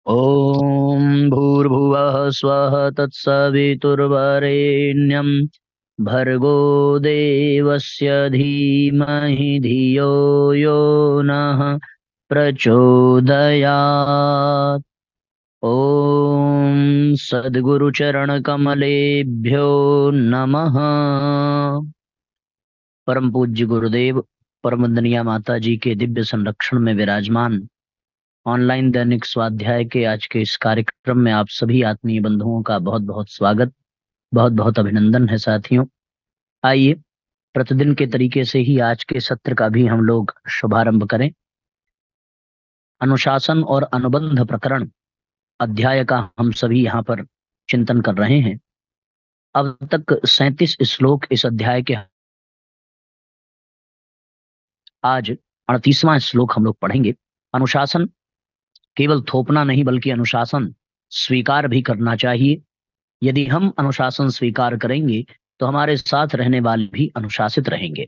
ॐ भूर्भुवः स्वः तत्सवितुर्वरेण्यं भर्गो देवस्य धीमहि धियो यो नः प्रचोदयात्। ॐ सद्गुरुचरणकमलेभ्यो नमः। परम पूज्य गुरुदेव परम वंदनीय माता जी के दिव्य संरक्षण में विराजमान ऑनलाइन दैनिक स्वाध्याय के आज के इस कार्यक्रम में आप सभी आत्मीय बंधुओं का बहुत बहुत स्वागत, बहुत बहुत अभिनंदन है साथियों। आइए प्रतिदिन के तरीके से ही आज के सत्र का भी हम लोग शुभारंभ करें। अनुशासन और अनुबंध प्रकरण अध्याय का हम सभी यहाँ पर चिंतन कर रहे हैं। अब तक 37 श्लोक इस अध्याय के, आज 38वां श्लोक हम लोग पढ़ेंगे। अनुशासन केवल थोपना नहीं बल्कि अनुशासन स्वीकार भी करना चाहिए। यदि हम अनुशासन स्वीकार करेंगे तो हमारे साथ रहने वाले भी अनुशासित रहेंगे,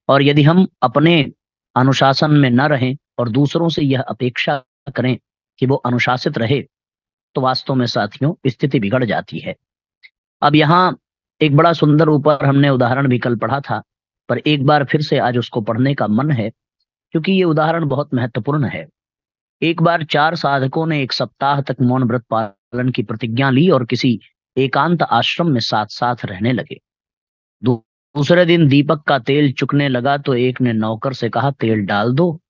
और यदि हम अपने अनुशासन में न रहें और दूसरों से यह अपेक्षा करें कि वो अनुशासित रहे, तो वास्तव में साथियों स्थिति बिगड़ जाती है। अब यहाँ एक बड़ा सुंदर ऊपर हमने उदाहरण भी कल पढ़ा था, पर एक बार फिर से आज उसको पढ़ने का मन है, क्योंकि ये उदाहरण बहुत महत्वपूर्ण है। एक बार 4 साधकों ने एक सप्ताह तक मौन व्रत पालन की प्रतिज्ञा ली और किसी एकांत आश्रम में साथ साथ रहने लगे। दूसरे दिन दीपक का तेल चुकने लगा तो एक ने नौकर से कहा, तेल डाल दो।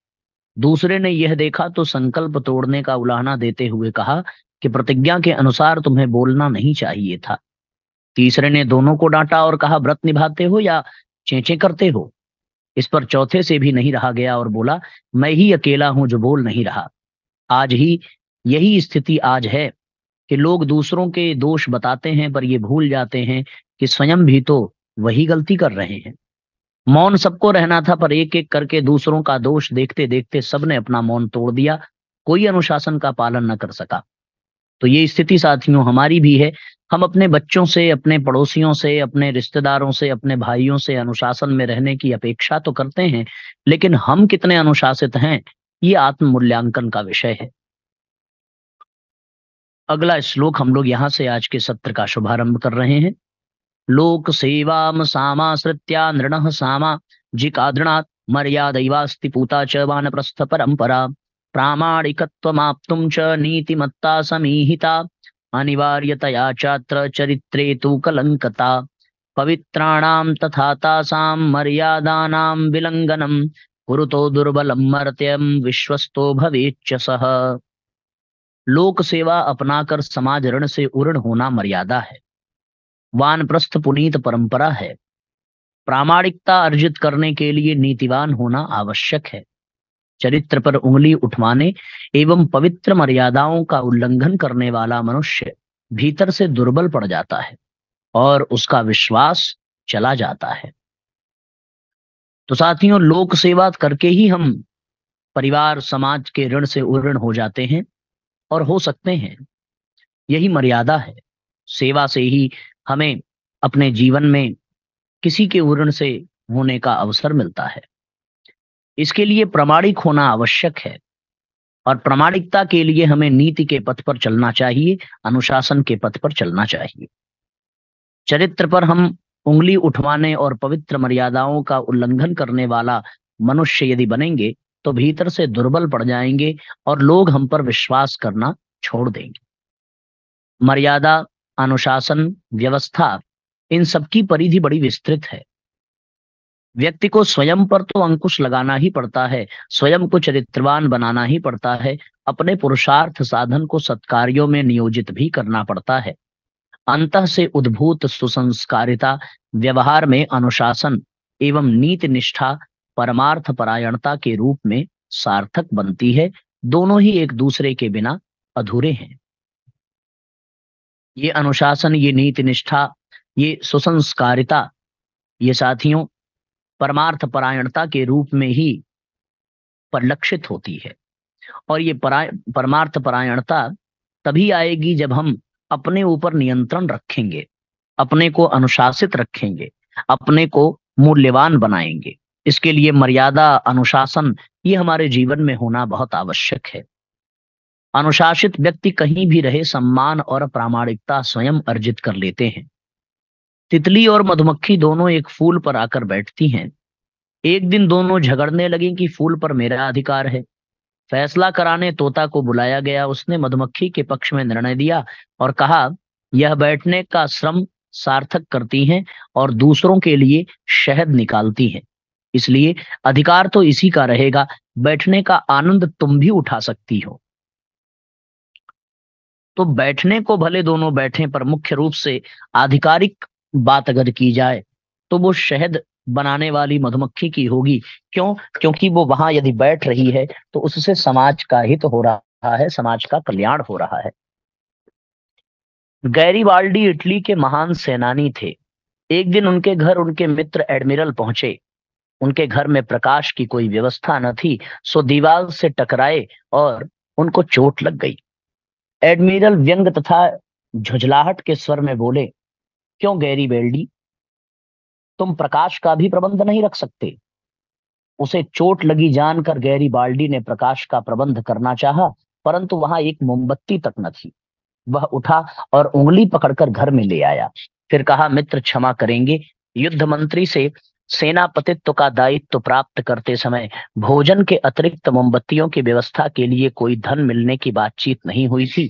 दूसरे ने यह देखा तो संकल्प तोड़ने का उलाहना देते हुए कहा कि प्रतिज्ञा के अनुसार तुम्हें बोलना नहीं चाहिए था। तीसरे ने दोनों को डांटा और कहा, व्रत निभाते हो या चेंचे करते हो। इस पर चौथे से भी नहीं रहा गया और बोला, मैं ही अकेला हूं जो बोल नहीं रहा। आज ही यही स्थिति आज है कि लोग दूसरों के दोष बताते हैं, पर ये भूल जाते हैं कि स्वयं भी तो वही गलती कर रहे हैं। मौन सबको रहना था, पर एक एक करके दूसरों का दोष देखते देखते सबने अपना मौन तोड़ दिया। कोई अनुशासन का पालन न कर सका। तो ये स्थिति साथियों हमारी भी है। हम अपने बच्चों से, अपने पड़ोसियों से, अपने रिश्तेदारों से, अपने भाइयों से अनुशासन में रहने की अपेक्षा तो करते हैं, लेकिन हम कितने अनुशासित हैं, ये आत्म मूल्यांकन का विषय है। अगला श्लोक हम लोग यहाँ से आज के सत्र का शुभारंभ कर रहे हैं। लोक सेवाम सामाश्रित्या नृणः सामाजिकादृणात् मर्यादैवास्ति पूता च वानप्रस्थ परंपरा प्रामाणिकत्वमाप्तुं च नीतिमत्ता समीहिता अनिवार्यतया चात्र चरित्रे तु कलंकता पवित्राणां तथा तासां मर्यादानां विलंघनं कुरुतो दुर्बलं मर्त्यं विश्वस्तो भवेच्च सः। लोक सेवा अपनाकर समाज ऋण से उऋण होना मर्यादा है। वानप्रस्थ पुनीत परंपरा है। प्रामाणिकता अर्जित करने के लिए नीतिवान होना आवश्यक है। चरित्र पर उंगली उठवाने एवं पवित्र मर्यादाओं का उल्लंघन करने वाला मनुष्य भीतर से दुर्बल पड़ जाता है और उसका विश्वास चला जाता है। तो साथियों, लोक सेवा करके ही हम परिवार समाज के ऋण से उऋण हो जाते हैं और हो सकते हैं। यही मर्यादा है। सेवा से ही हमें अपने जीवन में किसी के ऋण से होने का अवसर मिलता है। इसके लिए प्रामाणिक होना आवश्यक है, और प्रामाणिकता के लिए हमें नीति के पथ पर चलना चाहिए, अनुशासन के पथ पर चलना चाहिए। चरित्र पर हम उंगली उठवाने और पवित्र मर्यादाओं का उल्लंघन करने वाला मनुष्य यदि बनेंगे तो भीतर से दुर्बल पड़ जाएंगे और लोग हम पर विश्वास करना छोड़ देंगे। मर्यादा, अनुशासन, व्यवस्था, इन सबकी परिधि बड़ी विस्तृत है। व्यक्ति को स्वयं पर तो अंकुश लगाना ही पड़ता है, स्वयं को चरित्रवान बनाना ही पड़ता है, अपने पुरुषार्थ साधन को सत्कार्यों में नियोजित भी करना पड़ता है। अंतः से उद्भूत सुसंस्कारिता व्यवहार में अनुशासन एवं नीति निष्ठा परमार्थ परायणता के रूप में सार्थक बनती है। दोनों ही एक दूसरे के बिना अधूरे हैं। ये अनुशासन, ये नीति निष्ठा, ये सुसंस्कारिता, ये साथियों परमार्थ परायणता के रूप में ही परिलक्षित होती है। और ये परमार्थ परायणता तभी आएगी जब हम अपने ऊपर नियंत्रण रखेंगे, अपने को अनुशासित रखेंगे, अपने को मूल्यवान बनाएंगे। इसके लिए मर्यादा, अनुशासन, ये हमारे जीवन में होना बहुत आवश्यक है। अनुशासित व्यक्ति कहीं भी रहे सम्मान और प्रामाणिकता स्वयं अर्जित कर लेते हैं। तितली और मधुमक्खी दोनों एक फूल पर आकर बैठती हैं। एक दिन दोनों झगड़ने लगी कि फूल पर मेरा अधिकार है। फैसला कराने तोता को बुलाया गया। उसने मधुमक्खी के पक्ष में निर्णय दिया और कहा, यह बैठने का श्रम सार्थक करती हैं और दूसरों के लिए शहद निकालती हैं। इसलिए अधिकार तो इसी का रहेगा। बैठने का आनंद तुम भी उठा सकती हो। तो बैठने को भले दोनों बैठे, पर मुख्य रूप से आधिकारिक बात अगर की जाए तो वो शहद बनाने वाली मधुमक्खी की होगी। क्यों? क्योंकि वो वहां यदि बैठ रही है तो उससे समाज का हित हो रहा है, समाज का कल्याण हो रहा है। गैरीबाल्डी इटली के महान सेनानी थे। एक दिन उनके घर उनके मित्र एडमिरल पहुंचे। उनके घर में प्रकाश की कोई व्यवस्था न थी, सो दीवार से टकराए और उनको चोट लग गई। एडमिरल व्यंग तथा झुंझलाहट के स्वर में बोले, क्यों गैरीबाल्डी, तुम प्रकाश का भी प्रबंध नहीं रख सकते? उसे चोट लगी जानकर गैरीबाल्डी ने प्रकाश का प्रबंध करना चाहा, परंतु वहां एक मोमबत्ती तक न थी। वह उठा और उंगली पकड़कर घर में ले आया। फिर कहा, मित्र क्षमा करेंगे, युद्ध मंत्री से सेनापतित्व का दायित्व प्राप्त करते समय भोजन के अतिरिक्त मोमबत्तियों की व्यवस्था के लिए कोई धन मिलने की बातचीत नहीं हुई थी।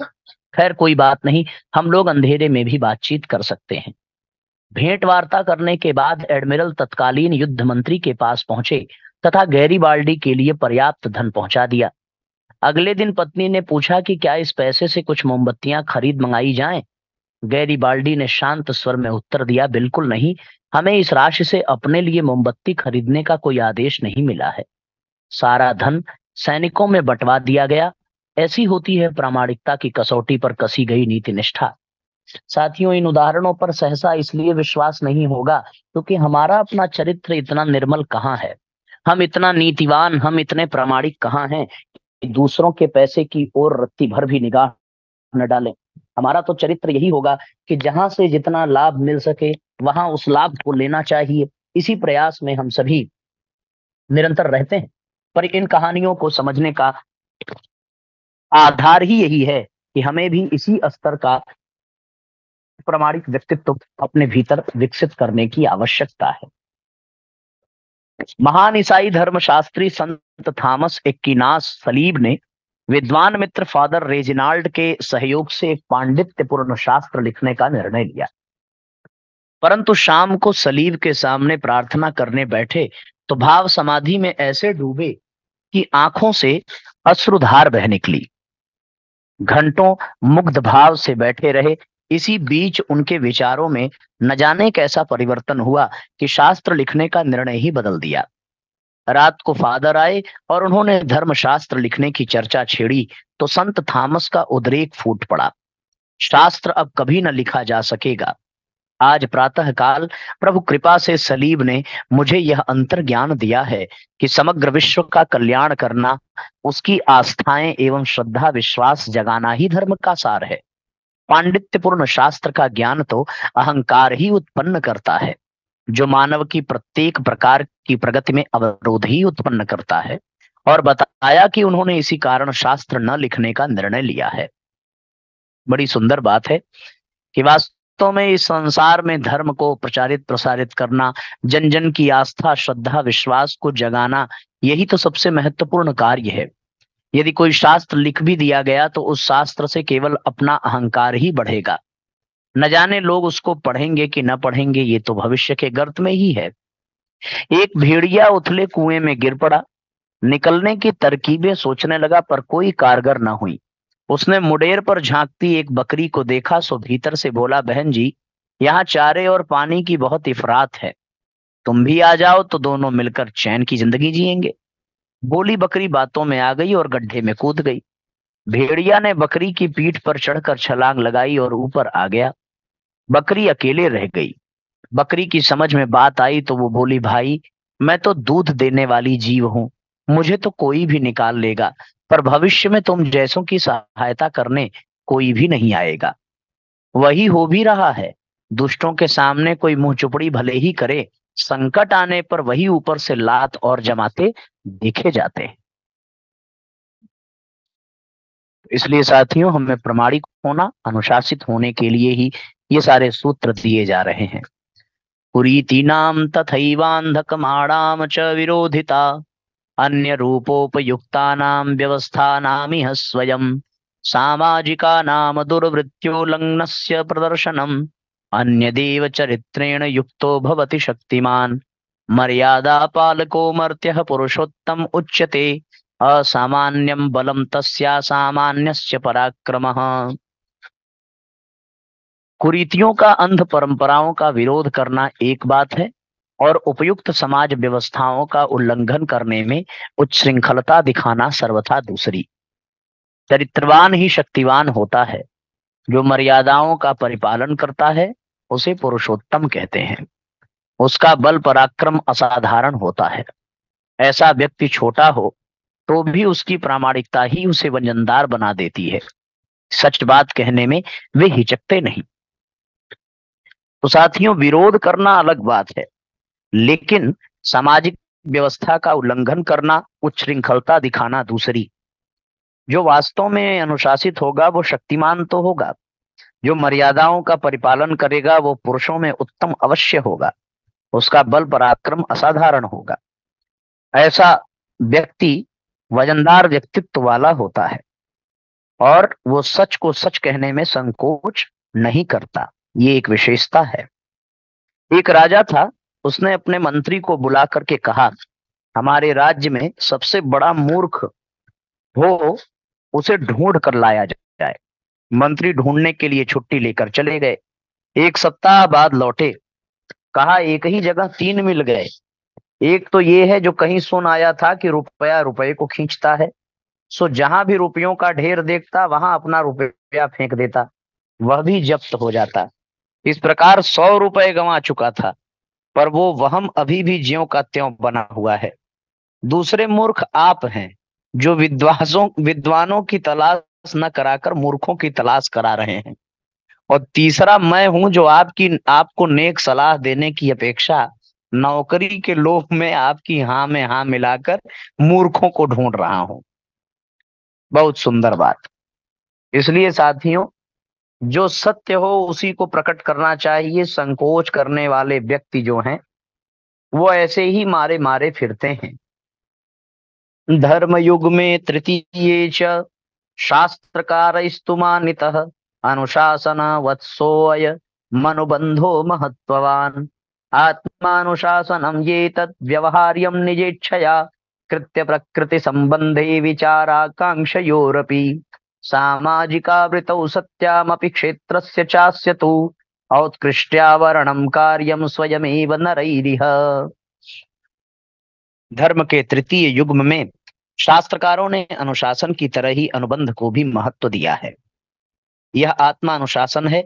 खैर कोई बात नहीं, हम लोग अंधेरे में भी बातचीत कर सकते हैं। भेंट वार्ता करने के बाद एडमिरल तत्कालीन युद्ध मंत्री के पास पहुंचे तथा गैरीबाल्डी के लिए पर्याप्त धन पहुंचा दिया। अगले दिन पत्नी ने पूछा कि क्या इस पैसे से कुछ मोमबत्तियां खरीद मंगाई जाएं? गैरीबाल्डी ने शांत स्वर में उत्तर दिया, बिल्कुल नहीं, हमें इस राशि से अपने लिए मोमबत्ती खरीदने का कोई आदेश नहीं मिला है। सारा धन सैनिकों में बंटवा दिया गया। ऐसी होती है प्रामाणिकता की कसौटी पर कसी गई नीति निष्ठा। साथियों, इन उदाहरणों पर सहसा इसलिए विश्वास नहीं होगा क्योंकि हमारा अपना चरित्र इतना निर्मल कहाँ है, हम इतना नीतिवान, हम इतने प्रामाणिक कहाँ हैं कि दूसरों के पैसे की ओर रत्ती भर भी निगाह न डालें। हमारा तो चरित्र यही होगा कि जहां से जितना लाभ मिल सके वहां उस लाभ को लेना चाहिए। इसी प्रयास में हम सभी निरंतर रहते हैं। पर इन कहानियों को समझने का आधार ही यही है कि हमें भी इसी स्तर का प्रामाणिक व्यक्तित्व अपने भीतर विकसित करने की आवश्यकता है। महान ईसाई धर्मशास्त्री संत थॉमस एक्विनास सलीब ने विद्वान मित्र फादर रेजिनाल्ड के सहयोग से एक पांडित्यपूर्ण शास्त्र लिखने का निर्णय लिया। परंतु शाम को सलीब के सामने प्रार्थना करने बैठे तो भाव समाधि में ऐसे डूबे कि आंखों से अश्रुधार बह निकली। घंटों मुग्ध भाव से बैठे रहे। इसी बीच उनके विचारों में न जाने कैसा परिवर्तन हुआ कि शास्त्र लिखने का निर्णय ही बदल दिया। रात को फादर आए और उन्होंने धर्मशास्त्र लिखने की चर्चा छेड़ी तो संत थॉमस का उद्रेक फूट पड़ा। शास्त्र अब कभी न लिखा जा सकेगा। आज प्रातः काल प्रभु कृपा से सलीब ने मुझे यह अंतर ज्ञान दिया है कि समग्र विश्व का कल्याण करना, उसकी आस्थाएं एवं श्रद्धा विश्वास जगाना ही धर्म का सार है। पांडित्यपूर्ण शास्त्र का ज्ञान तो अहंकार ही उत्पन्न करता है, जो मानव की प्रत्येक प्रकार की प्रगति में अवरोध ही उत्पन्न करता है। और बताया कि उन्होंने इसी कारण शास्त्र न लिखने का निर्णय लिया है। बड़ी सुंदर बात है कि वास्तव में इस संसार में धर्म को प्रचारित प्रसारित करना, जन जन की आस्था श्रद्धा विश्वास को जगाना, यही तो सबसे महत्वपूर्ण कार्य है। यदि कोई शास्त्र लिख भी दिया गया तो उस शास्त्र से केवल अपना अहंकार ही बढ़ेगा। न जाने लोग उसको पढ़ेंगे कि न पढ़ेंगे, ये तो भविष्य के गर्त में ही है। एक भेड़िया उथले कुएं में गिर पड़ा। निकलने की तरकीबें सोचने लगा पर कोई कारगर न हुई। उसने मुडेर पर झांकती एक बकरी को देखा सो भीतर से बोला, बहन जी, यहाँ चारे और पानी की बहुत इफरात है, तुम भी आ जाओ तो दोनों मिलकर चैन की जिंदगी जिएंगे। बोली बकरी बातों में आ गई और गड्ढे में कूद गई। भेड़िया ने बकरी की पीठ पर चढ़कर छलांग लगाई और ऊपर आ गया। बकरी अकेले रह गई। बकरी की समझ में बात आई तो वो बोली, भाई, मैं तो दूध देने वाली जीव हूं, मुझे तो कोई भी निकाल लेगा, पर भविष्य में तुम जैसों की सहायता करने कोई भी नहीं आएगा। वही हो भी रहा है। दुष्टों के सामने कोई मुंह चुपड़ी भले ही करे, संकट आने पर वही ऊपर से लात और जमाते देखे जाते हैं। इसलिए साथियों, हमें प्रामाणिक होना, अनुशासित होने के लिए ही ये सारे सूत्र दिए जा रहे हैं। कुरीतिनाम तथैवान्धकमाणाम च विरोधिता अन्य रूपोपयुक्तानां व्यवस्थानामिह स्वयं सामाजिकानां दुर्वृत्योल्लङ्घनस्य प्रदर्शनम् अन्यदेव चरित्रेण युक्तो भवति शक्तिमान् मर्यादा पालको मर्त्यः पुरुषोत्तम उच्यते असामान्यं बलं तस्या सामान्यस्य पराक्रमः। कुरीतियों का, अंध परंपराओं का विरोध करना एक बात है, और उपयुक्त समाज व्यवस्थाओं का उल्लंघन करने में उच्छृंखलता दिखाना सर्वथा दूसरी। चरित्रवान ही शक्तिवान होता है। जो मर्यादाओं का परिपालन करता है उसे पुरुषोत्तम कहते हैं। उसका बल पराक्रम असाधारण होता है। ऐसा व्यक्ति छोटा हो तो भी उसकी प्रामाणिकता ही उसे वजनदार बना देती है। सच बात कहने में वे हिचकते नहीं। तो साथियों, विरोध करना अलग बात है, लेकिन सामाजिक व्यवस्था का उल्लंघन करना, उच्छृंखलता दिखाना दूसरी। जो वास्तव में अनुशासित होगा वो शक्तिमान तो होगा। जो मर्यादाओं का परिपालन करेगा वो पुरुषों में उत्तम अवश्य होगा। उसका बल पराक्रम असाधारण होगा। ऐसा व्यक्ति वजनदार व्यक्तित्व वाला होता है और वो सच को सच कहने में संकोच नहीं करता। ये एक विशेषता है। एक राजा था, उसने अपने मंत्री को बुला करके कहा, हमारे राज्य में सबसे बड़ा मूर्ख हो उसे ढूंढ कर लाया जाए। मंत्री ढूंढने के लिए छुट्टी लेकर चले गए। एक सप्ताह बाद लौटे। कहा, एक ही जगह तीन मिल गए। एक तो ये है जो कहीं सुन आया था कि रुपया रुपये को खींचता है, सो जहां भी रुपयों का ढेर देखता वहां अपना रुपया फेंक देता, वह भी जब्त हो जाता। इस प्रकार 100 रुपए गंवा चुका था, पर वो वहम अभी भी ज्यों का त्यों बना हुआ है। दूसरे मूर्ख आप हैं, जो विद्वानों की तलाश न कराकर मूर्खों की तलाश करा रहे हैं। और तीसरा मैं हूं, जो आपको नेक सलाह देने की अपेक्षा नौकरी के लोभ में आपकी हाँ में हाँ मिलाकर मूर्खों को ढूंढ रहा हूं। बहुत सुंदर बात। इसलिए साथियों, जो सत्य हो उसी को प्रकट करना चाहिए। संकोच करने वाले व्यक्ति जो हैं वो ऐसे ही मारे मारे फिरते हैं। धर्म युग में तृतीये च शास्त्रकारैस्तुमानितः अनुशासन वत्सोऽय मनुबंधो महत्ववान् आत्मानुशासनम ये तत् व्यवहार्यम निजेच्छया कृत्य प्रकृति संबंधे विचाराकांक्षयोरपि सामाजिकावृतौ सत्यामपि क्षेत्रस्य चास्य तु औत्कृष्ट्यावरणं कार्यं स्वयमेव नरैरिह। धर्म के तृतीय युग्म में शास्त्रकारों ने अनुशासन की तरह ही अनुबंध को भी महत्व दिया है। यह आत्मा अनुशासन है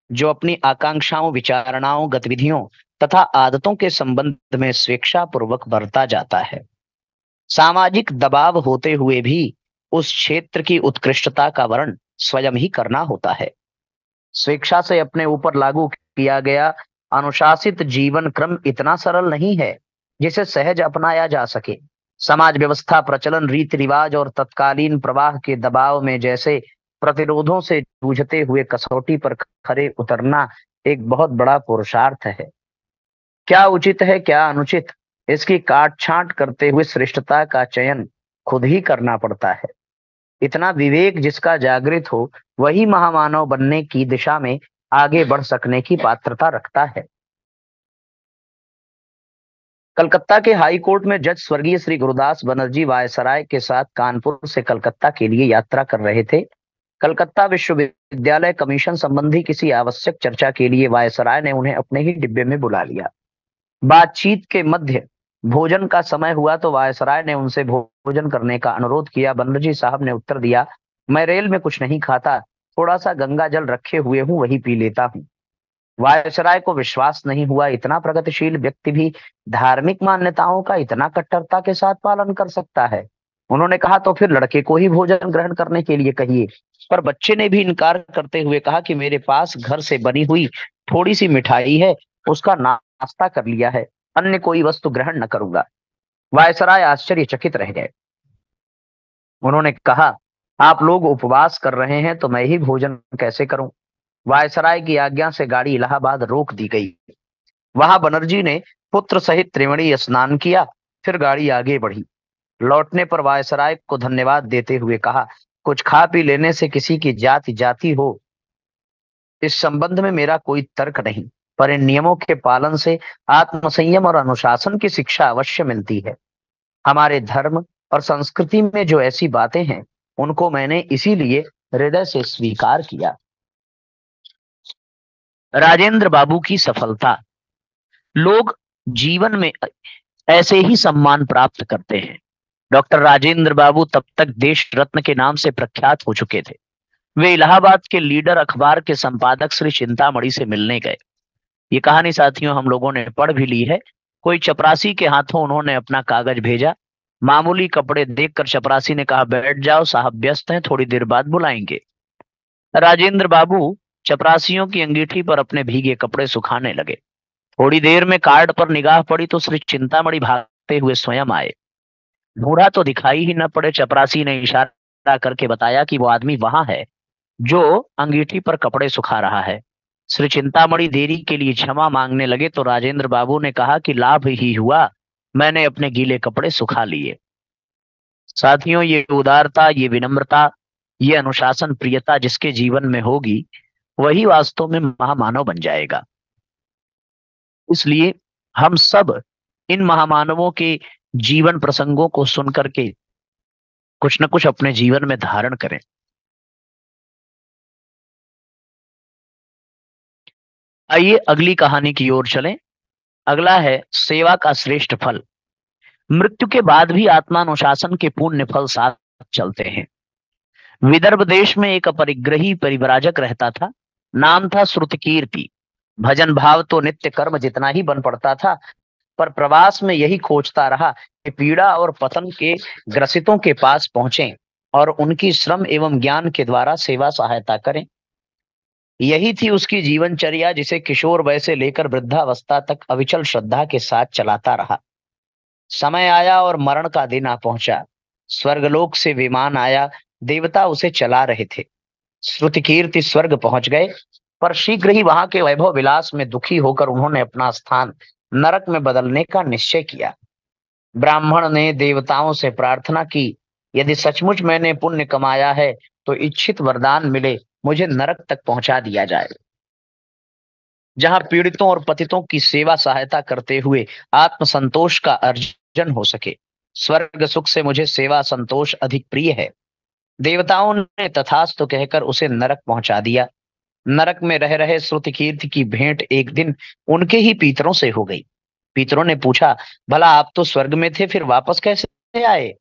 जो अपनी आकांक्षाओं, विचारणाओं, गतिविधियों तथा आदतों के संबंध में स्वेच्छा पूर्वक बरता जाता है। सामाजिक दबाव होते हुए भी उस क्षेत्र की उत्कृष्टता का वर्ण स्वयं ही करना होता है। स्वेच्छा से अपने ऊपर लागू किया गया अनुशासित जीवन क्रम इतना सरल नहीं है जिसे सहज अपनाया जा सके। समाज व्यवस्था, प्रचलन, रीति रिवाज और तत्कालीन प्रवाह के दबाव में जैसे प्रतिरोधों से जूझते हुए कसौटी पर खरे उतरना एक बहुत बड़ा पुरुषार्थ है। क्या उचित है, क्या अनुचित, इसकी काट छांट करते हुए श्रेष्ठता का चयन खुद ही करना पड़ता है। इतना विवेक जिसका जागृत हो वही महामानव बनने की दिशा में आगे बढ़ सकने की पात्रता रखता है। कलकत्ता के हाई कोर्ट में जज स्वर्गीय श्री गुरुदास बनर्जी वायसराय के साथ कानपुर से कलकत्ता के लिए यात्रा कर रहे थे। कलकत्ता विश्वविद्यालय कमीशन संबंधी किसी आवश्यक चर्चा के लिए वायसराय ने उन्हें अपने ही डिब्बे में बुला लिया। बातचीत के मध्य भोजन का समय हुआ तो वायसराय ने उनसे भोजन करने का अनुरोध किया। बनर्जी साहब ने उत्तर दिया, मैं रेल में कुछ नहीं खाता, थोड़ा सा गंगा जल रखे हुए हूं, वही पी लेता हूं। वायसराय को विश्वास नहीं हुआ, इतना प्रगतिशील व्यक्ति भी धार्मिक मान्यताओं का इतना कट्टरता के साथ पालन कर सकता है। उन्होंने कहा, तो फिर लड़के को ही भोजन ग्रहण करने के लिए कहिए। पर बच्चे ने भी इनकार करते हुए कहा कि मेरे पास घर से बनी हुई थोड़ी सी मिठाई है, उसका नाश्ता कर लिया है, अन्य कोई वस्तु ग्रहण न करूंगा। वायसराय आश्चर्यचकित रह गए। उन्होंने कहा, आप लोग उपवास कर रहे हैं तो मैं ही भोजन कैसे करूं। वायसराय की आज्ञा से गाड़ी इलाहाबाद रोक दी गई। वहां बनर्जी ने पुत्र सहित त्रिवेणी स्नान किया। फिर गाड़ी आगे बढ़ी। लौटने पर वायसराय को धन्यवाद देते हुए कहा, कुछ खा पी लेने से किसी की जाति जाति हो, इस संबंध में मेरा कोई तर्क नहीं, पर इन नियमों के पालन से आत्मसंयम और अनुशासन की शिक्षा अवश्य मिलती है। हमारे धर्म और संस्कृति में जो ऐसी बातें हैं, उनको मैंने इसीलिए हृदय से स्वीकार किया। राजेंद्र बाबू की सफलता। लोग जीवन में ऐसे ही सम्मान प्राप्त करते हैं। डॉक्टर राजेंद्र बाबू तब तक देश रत्न के नाम से प्रख्यात हो चुके थे। वे इलाहाबाद के लीडर अखबार के संपादक श्री चिंतामणि से मिलने गए। ये कहानी साथियों हम लोगों ने पढ़ भी ली है। कोई चपरासी के हाथों उन्होंने अपना कागज भेजा। मामूली कपड़े देखकर चपरासी ने कहा, बैठ जाओ साहब, व्यस्त हैं, थोड़ी देर बाद बुलाएंगे। राजेंद्र बाबू चपरासियों की अंगीठी पर अपने भीगे कपड़े सुखाने लगे। थोड़ी देर में कार्ड पर निगाह पड़ी तो श्री चिंतामणि भागते हुए स्वयं आए। ढूंढा तो दिखाई ही न पड़े। चपरासी ने इशारा करके बताया कि वो आदमी वहां है जो अंगीठी पर कपड़े सुखा रहा है। श्री चिंतामणि देरी के लिए क्षमा मांगने लगे तो राजेंद्र बाबू ने कहा कि लाभ ही हुआ, मैंने अपने गीले कपड़े सुखा लिए। साथियों, ये उदारता, ये विनम्रता, ये अनुशासन प्रियता जिसके जीवन में होगी, वही वास्तव में महामानव बन जाएगा। इसलिए हम सब इन महामानवों के जीवन प्रसंगों को सुन करके कुछ न कुछ अपने जीवन में धारण करें। आइए अगली कहानी की ओर चलें। अगला है सेवा का श्रेष्ठ फल। मृत्यु के बाद भी आत्मानुशासन के पुण्य फल साथ चलते हैं। विदर्भ देश में एक अपरिग्रही परिव्राजक रहता था। नाम था श्रुतकीर्ति। भजन भाव तो नित्य कर्म जितना ही बन पड़ता था, पर प्रवास में यही खोजता रहा कि पीड़ा और पतन के ग्रसितों के पास पहुंचे और उनकी श्रम एवं ज्ञान के द्वारा सेवा सहायता करें। यही थी उसकी जीवनचर्या, जिसे किशोर वय से लेकर वृद्धावस्था तक अविचल श्रद्धा के साथ चलाता रहा। समय आया और मरण का दिन आ पहुंचा। स्वर्गलोक से विमान आया। देवता उसे चला रहे थे। श्रुति कीर्ति स्वर्ग पहुंच गए, पर शीघ्र ही वहां के वैभव विलास में दुखी होकर उन्होंने अपना स्थान नरक में बदलने का निश्चय किया। ब्राह्मण ने देवताओं से प्रार्थना की, यदि सचमुच मैंने पुण्य कमाया है तो इच्छित वरदान मिले, मुझे नरक तक पहुंचा दिया जाए, जहां पीड़ितों और पतितों की सेवा सहायता करते हुए आत्म संतोष का अर्जन हो सके। स्वर्ग सुख से मुझे सेवा संतोष अधिक प्रिय है। देवताओं ने तथास्तु कहकर उसे नरक पहुंचा दिया। नरक में रह रहे श्रुतिकीर्ति की भेंट एक दिन उनके ही पितरों से हो गई। पितरों ने पूछा, भला आप तो स्वर्ग में थे, फिर वापस कैसे आए?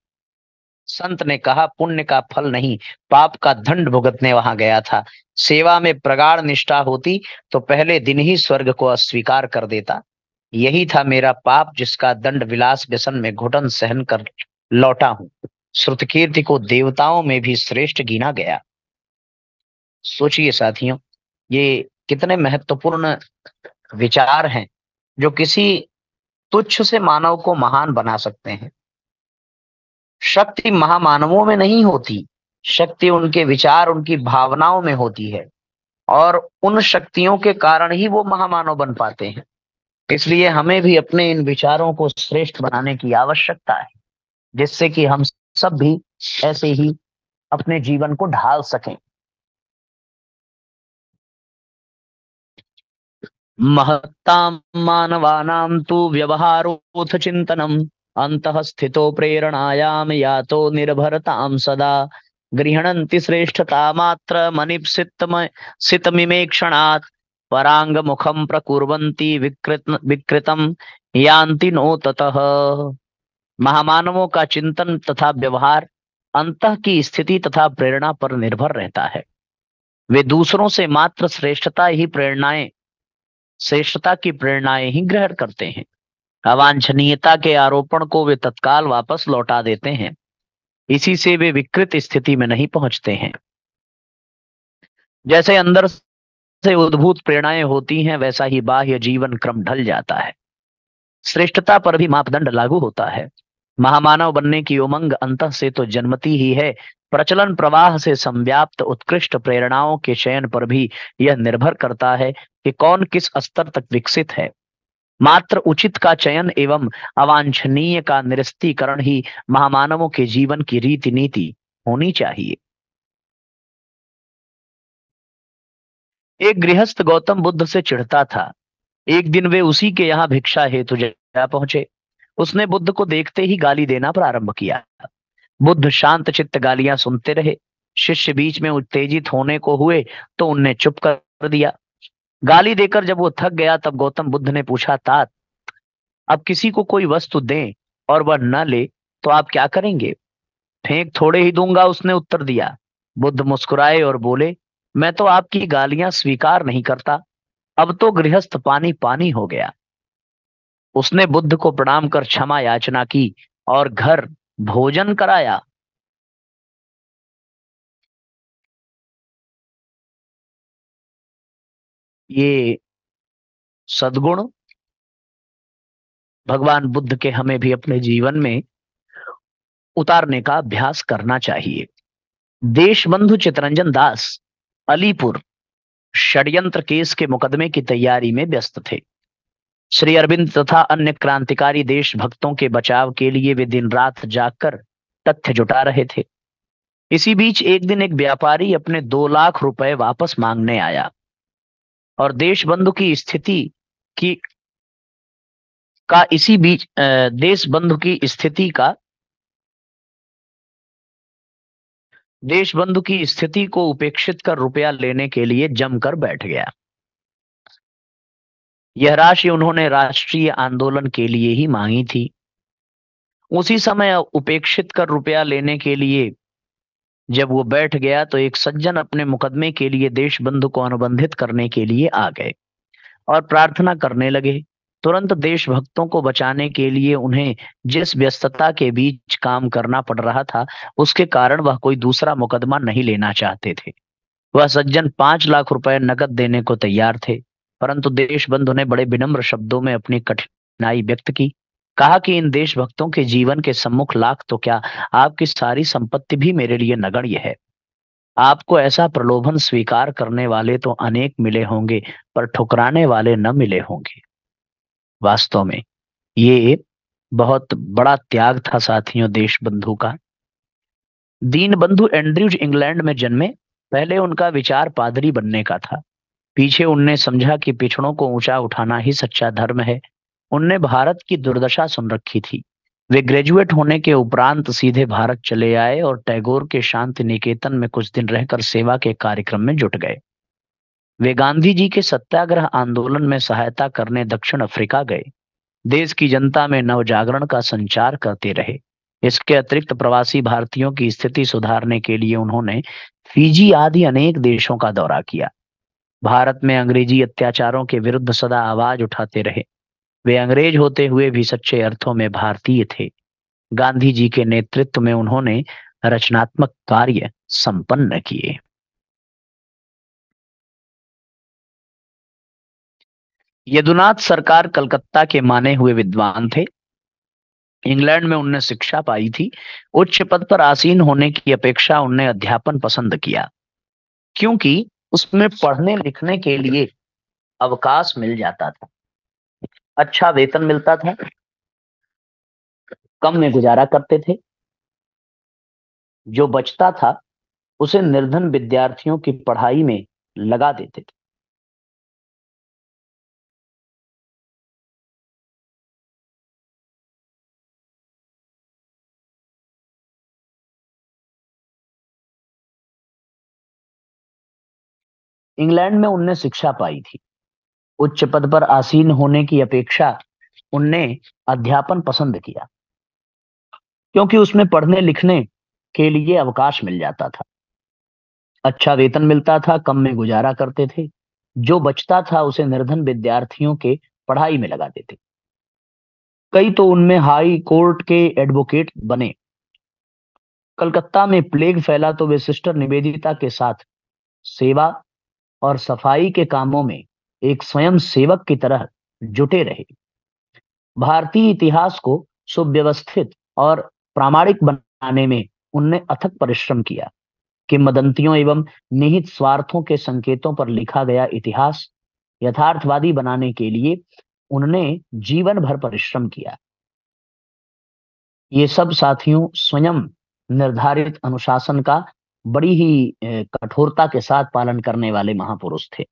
संत ने कहा, पुण्य का फल नहीं, पाप का दंड भुगतने वहां गया था। सेवा में प्रगाढ़ निष्ठा होती तो पहले दिन ही स्वर्ग को अस्वीकार कर देता। यही था मेरा पाप, जिसका दंड विलास व्यसन में घुटन सहन कर लौटा हूं। श्रुतकीर्ति को देवताओं में भी श्रेष्ठ गिना गया। सोचिए साथियों, ये कितने महत्वपूर्ण विचार हैं जो किसी तुच्छ से मानव को महान बना सकते हैं। शक्ति महामानवों में नहीं होती, शक्ति उनके विचार, उनकी भावनाओं में होती है, और उन शक्तियों के कारण ही वो महामानव बन पाते हैं। इसलिए हमें भी अपने इन विचारों को श्रेष्ठ बनाने की आवश्यकता है, जिससे कि हम सब भी ऐसे ही अपने जीवन को ढाल सकें। महत्तां मानवानां तु व्यवहारोऽथ चिन्तनम् अन्तः स्थितो प्रेरणायां यातो निर्भरतां सदा गृह्णन्ति श्रेष्ठतामात्र सितमिमेक्षणात् पराङ्गमुखं प्रकुर्वन्ति विकृतं यान्ति नो ततः। महामानवों का चिंतन तथा व्यवहार अंतः की स्थिति तथा प्रेरणा पर निर्भर रहता है। वे दूसरों से मात्र श्रेष्ठता की प्रेरणाएं ही ग्रहण करते हैं। अवांछनीयता के आरोपण को वे तत्काल वापस लौटा देते हैं। इसी से वे विकृत स्थिति में नहीं पहुंचते हैं। जैसे अंदर से उद्भूत प्रेरणाएं होती हैं, वैसा ही बाह्य जीवन क्रम ढल जाता है। श्रेष्ठता पर भी मापदंड लागू होता है। महामानव बनने की उमंग अंतः से तो जन्मती ही है, प्रचलन प्रवाह से संव्याप्त उत्कृष्ट प्रेरणाओं के चयन पर भी यह निर्भर करता है कि कौन किस स्तर तक विकसित है। मात्र उचित का चयन एवं अवांछनीय का निरस्तीकरण ही महामानवों के जीवन की रीति नीति होनी चाहिए। एक गृहस्थ गौतम बुद्ध से चिढ़ता था। एक दिन वे उसी के यहाँ भिक्षा हेतु जा पहुंचे। उसने बुद्ध को देखते ही गाली देना प्रारंभ किया। बुद्ध शांत चित्त गालियां सुनते रहे। शिष्य बीच में उत्तेजित होने को हुए तो उनने चुप कर दिया। गाली देकर जब वो थक गया तब गौतम बुद्ध ने पूछा, तात, अब किसी को कोई वस्तु दें और वह न ले तो आप क्या करेंगे? फेंक थोड़े ही दूंगा, उसने उत्तर दिया। बुद्ध मुस्कुराए और बोले, मैं तो आपकी गालियां स्वीकार नहीं करता। अब तो गृहस्थ पानी पानी हो गया। उसने बुद्ध को प्रणाम कर क्षमा याचना की और घर भोजन कराया। ये सद्गुण भगवान बुद्ध के हमें भी अपने जीवन में उतारने का अभ्यास करना चाहिए। देशबंधु चितरंजन दास अलीपुर षड्यंत्र केस के मुकदमे की तैयारी में व्यस्त थे। श्री अरविंद तथा अन्य क्रांतिकारी देशभक्तों के बचाव के लिए वे दिन रात जागकर तथ्य जुटा रहे थे। इसी बीच एक दिन एक व्यापारी अपने 2 लाख रुपए वापस मांगने आया और देशबंधु की स्थिति की का इसी बीच देशबंधु की स्थिति का देशबंधु की स्थिति को उपेक्षित कर रुपया लेने के लिए जमकर बैठ गया। यह राशि उन्होंने राष्ट्रीय आंदोलन के लिए ही मांगी थी। उसी समय उपेक्षित कर रुपया लेने के लिए जब वो बैठ गया तो एक सज्जन अपने मुकदमे के लिए देशबंधु को अनुबंधित करने के लिए आ गए और प्रार्थना करने लगे। तुरंत देशभक्तों को बचाने के लिए उन्हें जिस व्यस्तता के बीच काम करना पड़ रहा था उसके कारण वह कोई दूसरा मुकदमा नहीं लेना चाहते थे। वह सज्जन 5 लाख रुपए नकद देने को तैयार थे, परंतु देशबंधु ने बड़े विनम्र शब्दों में अपनी कठिनाई व्यक्त की। कहा कि इन देशभक्तों के जीवन के सम्मुख लाख तो क्या, आपकी सारी संपत्ति भी मेरे लिए नगण्य है। आपको ऐसा प्रलोभन स्वीकार करने वाले तो अनेक मिले होंगे, पर ठुकराने वाले न मिले होंगे। वास्तव में ये बहुत बड़ा त्याग था साथियों देशबंधु का। दीनबंधु एंड्रयूज इंग्लैंड में जन्मे। पहले उनका विचार पादरी बनने का था। पीछे उनने समझा कि पिछड़ों को ऊंचा उठाना ही सच्चा धर्म है। उनने भारत की दुर्दशा सुन रखी थी। वे ग्रेजुएट होने के उपरांत सीधे भारत चले आए और टैगोर के शांति निकेतन में कुछ दिन रहकर सेवा के कार्यक्रम में जुट गए। वे गांधी जी के सत्याग्रह आंदोलन में सहायता करने दक्षिण अफ्रीका गए। देश की जनता में नवजागरण का संचार करते रहे। इसके अतिरिक्त प्रवासी भारतीयों की स्थिति सुधारने के लिए उन्होंने फिजी आदि अनेक देशों का दौरा किया। भारत में अंग्रेजी अत्याचारों के विरुद्ध सदा आवाज उठाते रहे। वे अंग्रेज होते हुए भी सच्चे अर्थों में भारतीय थे। गांधी जी के नेतृत्व में उन्होंने रचनात्मक कार्य संपन्न किए। यदुनाथ सरकार कलकत्ता के माने हुए विद्वान थे। इंग्लैंड में उनने शिक्षा पाई थी। उच्च पद पर आसीन होने की अपेक्षा उनने अध्यापन पसंद किया, क्योंकि उसमें पढ़ने लिखने के लिए अवकाश मिल जाता था, अच्छा वेतन मिलता था, कम में गुजारा करते थे। जो बचता था उसे निर्धन विद्यार्थियों की पढ़ाई में लगा देते थे। इंग्लैंड में उनने शिक्षा पाई थी। उच्च पद पर आसीन होने की अपेक्षा उनने अध्यापन पसंद किया, क्योंकि उसमें पढ़ने लिखने के लिए अवकाश मिल जाता था, अच्छा वेतन मिलता था, कम में गुजारा करते थे। जो बचता था उसे निर्धन विद्यार्थियों के पढ़ाई में लगा देते। कई तो उनमें हाई कोर्ट के एडवोकेट बने। कलकत्ता में प्लेग फैला तो वे सिस्टर निवेदिता के साथ सेवा और सफाई के कामों में एक स्वयं सेवक की तरह जुटे रहे। भारतीय इतिहास को सुव्यवस्थित और प्रामाणिक बनाने में उनने अथक परिश्रम किया। किंवदंतियों एवं निहित स्वार्थों के संकेतों पर लिखा गया इतिहास यथार्थवादी बनाने के लिए उन्होंने जीवन भर परिश्रम किया। ये सब साथियों स्वयं निर्धारित अनुशासन का बड़ी ही कठोरता के साथ पालन करने वाले महापुरुष थे।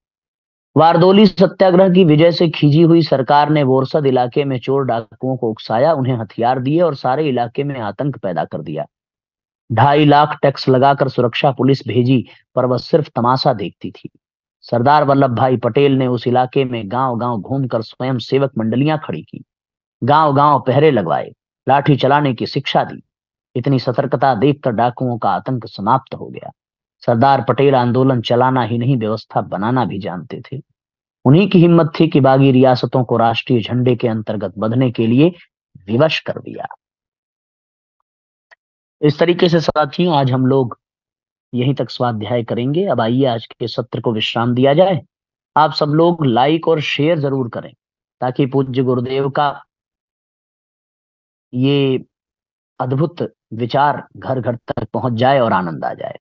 वारदोली सत्याग्रह की विजय से खींची हुई सरकार ने बोरसद इलाके में चोर डाकुओं को उकसाया, उन्हें हथियार दिए और सारे इलाके में आतंक पैदा कर दिया। 2.5 लाख टैक्स लगाकर सुरक्षा पुलिस भेजी, पर वह सिर्फ तमाशा देखती थी। सरदार वल्लभ भाई पटेल ने उस इलाके में गांव गांव घूमकर स्वयं सेवक मंडलियां खड़ी की, गांव गांव पहरे लगवाए, लाठी चलाने की शिक्षा दी। इतनी सतर्कता देखकर डाकुओं का आतंक समाप्त हो गया। सरदार पटेल आंदोलन चलाना ही नहीं, व्यवस्था बनाना भी जानते थे। उन्हीं की हिम्मत थी कि बागी रियासतों को राष्ट्रीय झंडे के अंतर्गत बंधने के लिए विवश कर दिया। इस तरीके से साथियों आज हम लोग यहीं तक स्वाध्याय करेंगे। अब आइए आज के सत्र को विश्राम दिया जाए। आप सब लोग लाइक और शेयर जरूर करें ताकि पूज्य गुरुदेव का ये अद्भुत विचार घर घर तक पहुंच जाए और आनंद आ जाए।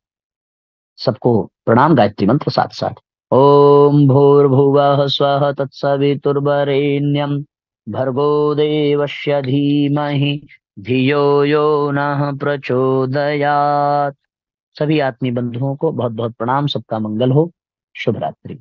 सबको प्रणाम। गायत्री मंत्र साथ साथ ओम भूर्भुवः स्वः तत्सवितुर्वरेण्यं भर्गो देवस्य धीमहि धियो यो नः प्रचोदयात्। सभी आत्मीय बंधुओं को बहुत बहुत प्रणाम। सबका मंगल हो। शुभ रात्रि।